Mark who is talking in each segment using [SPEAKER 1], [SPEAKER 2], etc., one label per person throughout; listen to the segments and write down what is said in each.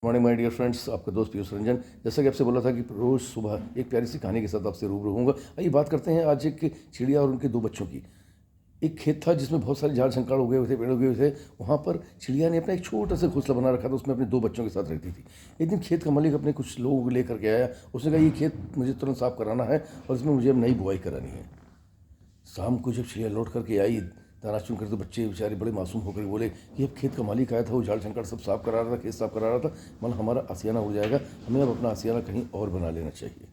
[SPEAKER 1] Morning my dear friends, आपका दोस्त पीयूष रंजन। जैसा कि आपसे बोला था कि रोज़ सुबह एक प्यारी सी कहानी के साथ आपसे रूबरू होऊंगा। आइए बात करते हैं आज एक चिड़िया और उनके दो बच्चों की। एक खेत था जिसमें बहुत सारे झाड़ झंकाड़ उगे हुए थे, पेड़ उगे हुए थे। वहाँ पर चिड़िया ने अपना एक छोटा सा घोंसला बना रखा था, उसमें अपने दो बच्चों के साथ रहती थी। एक दिन खेत का मालिक अपने कुछ लोग लेकर के आया। उसने कहा ये खेत मुझे तुरंत साफ कराना है और इसमें मुझे अब नई बुआई करानी है। शाम को जब चिड़िया लौट करके आई, दाना चुन कर, तो बच्चे बेचारे बड़े मासूम होकर बोले कि अब खेत का मालिक आया था, वो झाड़ झंकार सब साफ करा रहा था, खेत साफ करा रहा था, मन हमारा आसियाना उड़ जाएगा, हमें अब अपना आसियाना कहीं और बना लेना चाहिए।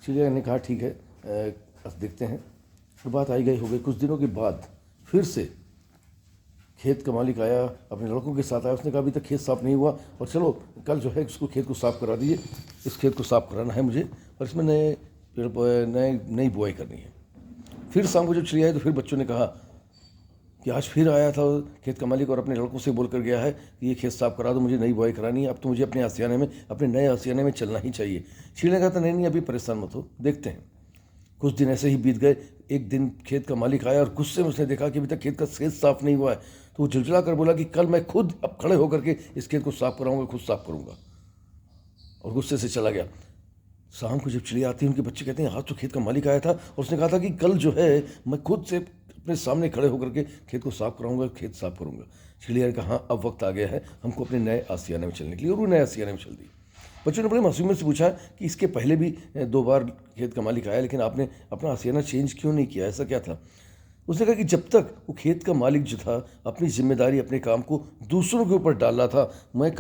[SPEAKER 1] चिड़िया ने कहा ठीक है, देखते हैं। तो बात आई गई हो गई। कुछ दिनों के बाद फिर से खेत का मालिक आया, अपने लड़कों के साथ आया। उसने कहा अभी तक खेत साफ़ नहीं हुआ और चलो कल जो है इसको खेत को साफ़ करा दीजिए, इस खेत को साफ़ कराना है मुझे और इसमें नए नई बुआई करनी है। फिर शाम को जब चिड़िया आई तो फिर बच्चों ने कहा कि आज फिर आया था खेत का मालिक और अपने लड़कों से बोल कर गया है कि ये खेत साफ करा दो, मुझे नई बुआई करानी है, अब तो मुझे अपने आसियाने में, अपने नए आसियाने में चलना ही चाहिए। चिड़िया ने कहा था नहीं अभी परेशान मत हो, देखते हैं। कुछ दिन ऐसे ही बीत गए। एक दिन खेत का मालिक आया और गुस्से में उसने देखा कि अभी तक खेत का खेत साफ नहीं हुआ है। तो वो झुलझुला कर बोला कि कल मैं खुद अब खड़े होकर के इस खेत को साफ कराऊंगा, खुद साफ करूंगा, और गुस्से से चला गया। शाम को जब चिड़िया आती है, उनके बच्चे कहते हैं आज तो खेत का मालिक आया था और उसने कहा था कि कल जो है मैं खुद से अपने सामने खड़े होकर के खेत को साफ कराऊंगा, खेत साफ करूंगा। चिड़िया ने कहा हाँ अब वक्त आ गया है हमको अपने नए आसियाने में चलने के लिए, और वो नए आसियाने में चल दी। बच्चों ने बड़े मासूमियत से पूछा कि इसके पहले भी 2 बार खेत का मालिक आया, लेकिन आपने अपना आसियाना चेंज क्यों नहीं किया, ऐसा क्या था? उसने कहा कि जब तक वो खेत का मालिक जो था अपनी जिम्मेदारी, अपने काम को दूसरों के ऊपर डाल रहा था, मैं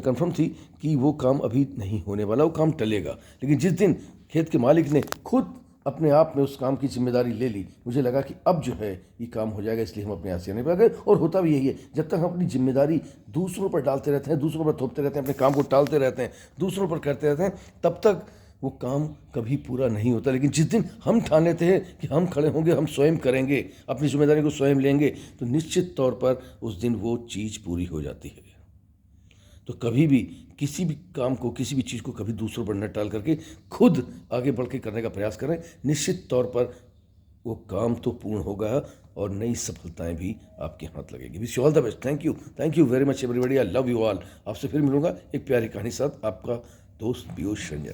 [SPEAKER 1] कन्फर्म थी कि वो काम अभी नहीं होने वाला, वो काम टलेगा। लेकिन जिस दिन खेत के मालिक ने खुद अपने आप में उस काम की जिम्मेदारी ले ली, मुझे लगा कि अब जो है ये काम हो जाएगा, इसलिए हम अपने आसियाने पर आ गए। और होता भी यही है, जब तक हम अपनी जिम्मेदारी दूसरों पर डालते रहते हैं, दूसरों पर थोपते रहते हैं, अपने काम को टालते रहते हैं, दूसरों पर करते रहते हैं, तब तक वो काम कभी पूरा नहीं होता। लेकिन जिस दिन हम ठान लेते हैं कि हम खड़े होंगे, हम स्वयं करेंगे, अपनी जिम्मेदारी को स्वयं लेंगे, तो निश्चित तौर पर उस दिन वो चीज़ पूरी हो जाती है। तो कभी भी किसी भी काम को, किसी भी चीज़ को कभी दूसरों पर न टाल करके खुद आगे बढ़ के करने का प्रयास करें। निश्चित तौर पर वो काम तो पूर्ण होगा और नई सफलताएं भी आपके हाथ लगेगी। Wish you all the best. Thank you very much everybody. I love you all. आपसे फिर मिलूंगा एक प्यारी कहानी साथ। आपका दोस्त पीयूष रंजन।